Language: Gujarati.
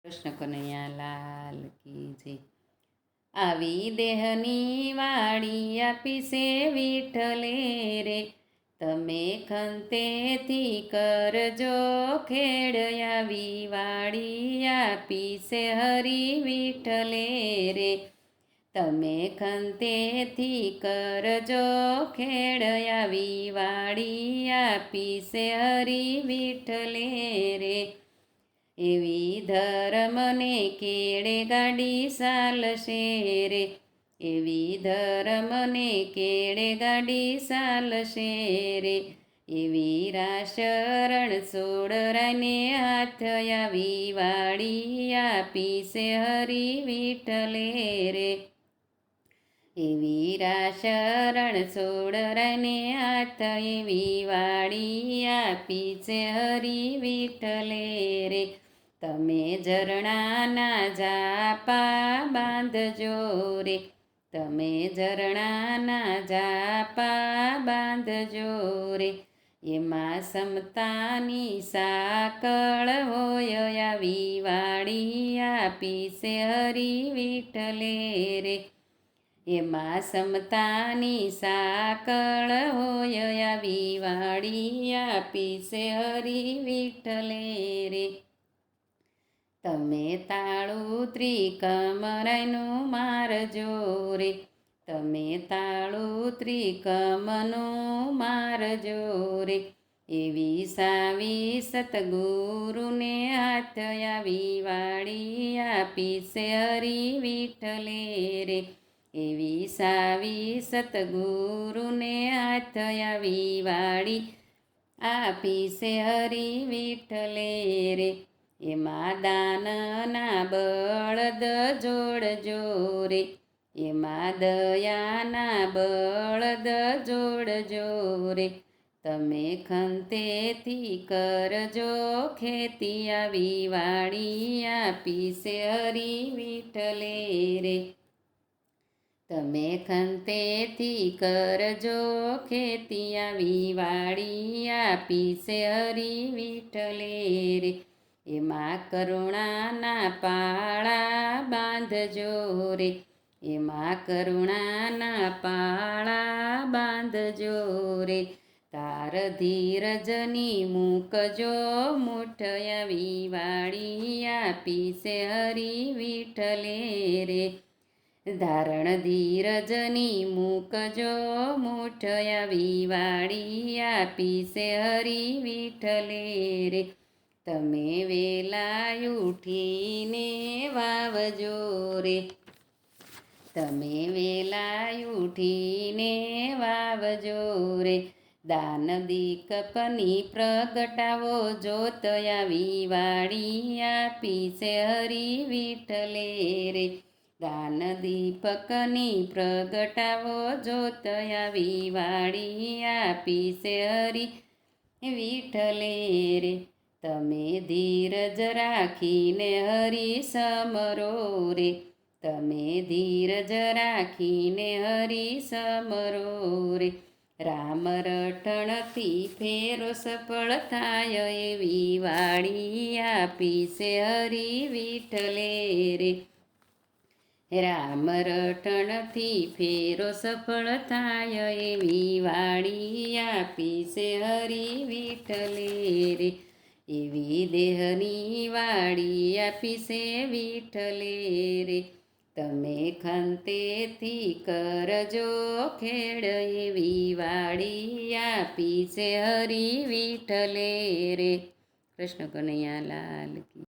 કૃષ્ણ કનૈયા લાલ કી જય. આવી દેહની વાળી આપી છે વિઠ્ઠલે રે, તમે ખંતેથી કરજો ખેડ. આવી વાળી આપી છે હરી વિઠ્ઠલે રે, તમે ખંતેથી કરજો ખેડ. આવી વાળી આપી છે હરી વિઠ્ઠલે રે, એવી ધર્મને કેળે ગાડી ચાલશે રે, એવી ધર્મને કેળે ગાડી ચાલશે રે. એવી રાશરણ સોડરાને હાથ આવી વાળી આપી છે હરી વિઠ્ઠલે રે, એવી રાશરણ સોડરાને હાથ એવી વાળી આપી છે હરી વિઠ્ઠલે રે. તમે ઝરણાના ઝાપા બાંધજો રે, તમે ઝરણાના ઝાપા બાંધજો રે. એમાં સમતાની સાકળ હોય આવી વાળી આપી છે હરી વિઠ્ઠલે રે, એમાં સમતાની સાકળ હોય આવી વાળી આપી છે હરી વિઠ્ઠલે રે. તમે તાળું ત્રિકમરાયનું મારજો રે, તમે તાળું ત્રિકમનું મારજો રે. એવી સાવી સતગુરુને હાથ આવી વાળી આપી છે હરી વિઠ્ઠલે રે, એવી સાવી સતગુરુને હાથ આવી વાળી આપી છે હરી વિઠ્ઠલે રે. એમાં દાનના બળદ જોડજો રે, એમાં દયાના બળદ જોડજો રે. તમે ખંતેથી કરજો ખેતી આવી વાળી આપી છે હરી વિઠ્ઠલે રે, તમે ખંતેથી કરજો ખેતી આવી વાળી આપી છે હરી વિઠ્ઠલે રે. એમાં કરુણાના પાળા બાંધજો રે, એમાં કરુણાના પાળા બાંધજો રે. તાર ધીરજની મૂકજો મુઠ આવી વાળી આપી છે હરી વિઠ્ઠલે રે, ધારણ ધીરજની મૂકજો મુઠ આવી વાળી આપી છે હરી વિઠ્ઠલે રે. તમે વેલા ઉઠીને વાવજો રે, તમે વેલા ઉઠીને વાવજો રે. દાન દીકપની પ્રગટાવો જોત આવી વાળી આપી છે હરી વિઠ્ઠલે રે, દાન દીપકની પ્રગટાવો જોત આવી વાળી આપી છે હરી વિઠ્ઠલે રે. તમે ધીરજ રાખીને હરી સમરો રે, તમે ધીરજ રાખીને હરી સમરો રે. રામ રટણથી ફેરો સફળ થાય એવી વાળી આપી છે હરી વિઠ્ઠલે રે, રામ રટણથી ફેરો સફળ થાય એવી વાળી આપી છે હરી વિઠ્ઠલે રે. એવી દેહની વાળી આપી છે વિઠ્ઠલે રે, તમે ખંતેથી કરજો ખેડ. એવી વાળી આપી છે હરી વિઠ્ઠલે રે. કૃષ્ણ કનૈયા લાલ કી